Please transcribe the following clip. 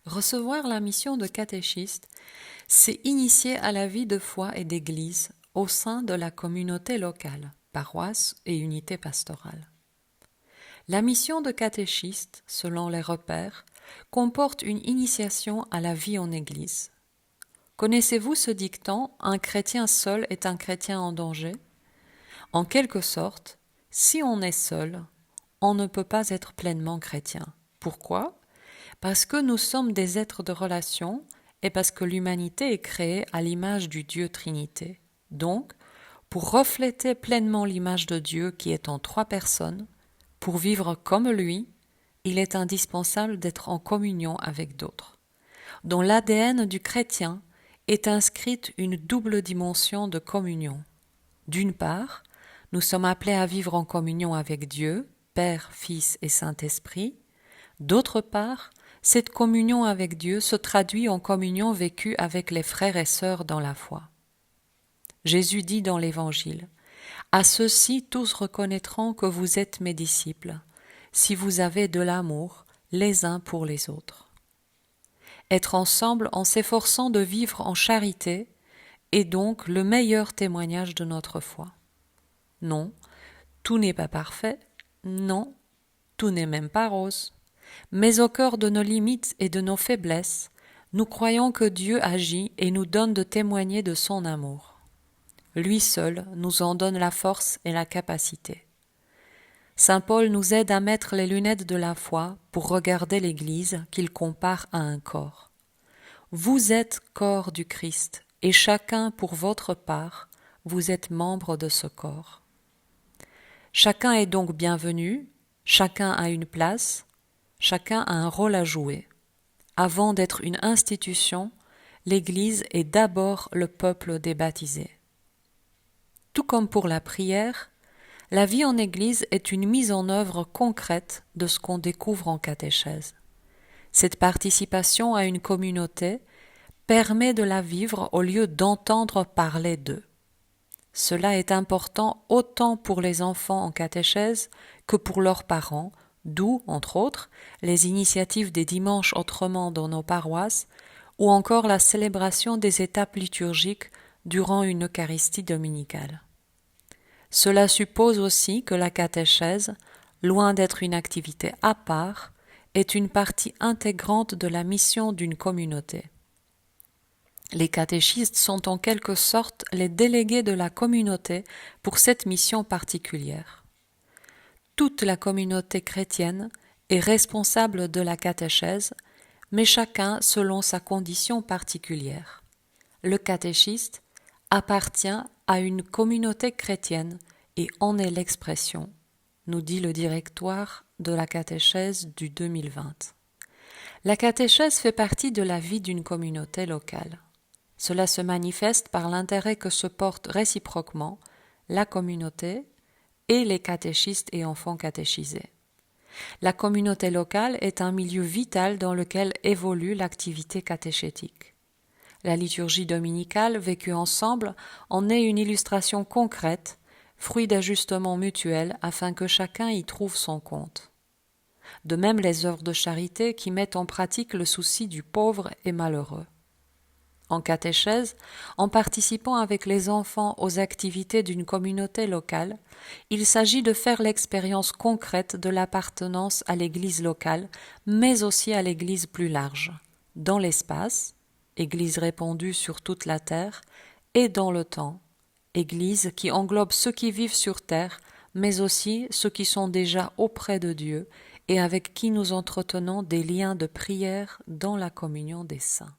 Recevoir la mission de catéchiste, c'est initier à la vie de foi et d'église au sein de la communauté locale, paroisse et unité pastorale. La mission de catéchiste, selon les repères, comporte une initiation à la vie en église. Connaissez-vous ce dicton « Un chrétien seul est un chrétien en danger » ? En quelque sorte, si on est seul, on ne peut pas être pleinement chrétien. Pourquoi ? Parce que nous sommes des êtres de relation et parce que l'humanité est créée à l'image du Dieu Trinité. Donc, pour refléter pleinement l'image de Dieu qui est en trois personnes, pour vivre comme lui, il est indispensable d'être en communion avec d'autres. Dans l'ADN du chrétien est inscrite une double dimension de communion. D'une part, nous sommes appelés à vivre en communion avec Dieu, Père, Fils et Saint-Esprit. D'autre part, cette communion avec Dieu se traduit en communion vécue avec les frères et sœurs dans la foi. Jésus dit dans l'Évangile : « À ceux-ci tous reconnaîtront que vous êtes mes disciples, si vous avez de l'amour les uns pour les autres. » Être ensemble en s'efforçant de vivre en charité est donc le meilleur témoignage de notre foi. Non, tout n'est pas parfait, non, tout n'est même pas rose. Mais au cœur de nos limites et de nos faiblesses, nous croyons que Dieu agit et nous donne de témoigner de son amour. Lui seul nous en donne la force et la capacité. Saint Paul nous aide à mettre les lunettes de la foi pour regarder l'Église qu'il compare à un corps. Vous êtes corps du Christ et chacun pour votre part, vous êtes membre de ce corps. Chacun est donc bienvenu, chacun a une place, chacun a un rôle à jouer. Avant d'être une institution, l'Église est d'abord le peuple des baptisés. Tout comme pour la prière, la vie en Église est une mise en œuvre concrète de ce qu'on découvre en catéchèse. Cette participation à une communauté permet de la vivre au lieu d'entendre parler d'eux. Cela est important autant pour les enfants en catéchèse que pour leurs parents, d'où, entre autres, les initiatives des dimanches autrement dans nos paroisses ou encore la célébration des étapes liturgiques durant une Eucharistie dominicale. Cela suppose aussi que la catéchèse, loin d'être une activité à part, est une partie intégrante de la mission d'une communauté. Les catéchistes sont en quelque sorte les délégués de la communauté pour cette mission particulière. Toute la communauté chrétienne est responsable de la catéchèse, mais chacun selon sa condition particulière. Le catéchiste appartient à une communauté chrétienne et en est l'expression, nous dit le directoire de la catéchèse du 2020. La catéchèse fait partie de la vie d'une communauté locale. Cela se manifeste par l'intérêt que se portent réciproquement la communauté et les catéchistes et enfants catéchisés. La communauté locale est un milieu vital dans lequel évolue l'activité catéchétique. La liturgie dominicale vécue ensemble en est une illustration concrète, fruit d'ajustements mutuels afin que chacun y trouve son compte. De même les œuvres de charité qui mettent en pratique le souci du pauvre et malheureux. En catéchèse, en participant avec les enfants aux activités d'une communauté locale, il s'agit de faire l'expérience concrète de l'appartenance à l'Église locale, mais aussi à l'Église plus large, dans l'espace, Église répandue sur toute la terre, et dans le temps, Église qui englobe ceux qui vivent sur terre, mais aussi ceux qui sont déjà auprès de Dieu et avec qui nous entretenons des liens de prière dans la communion des saints.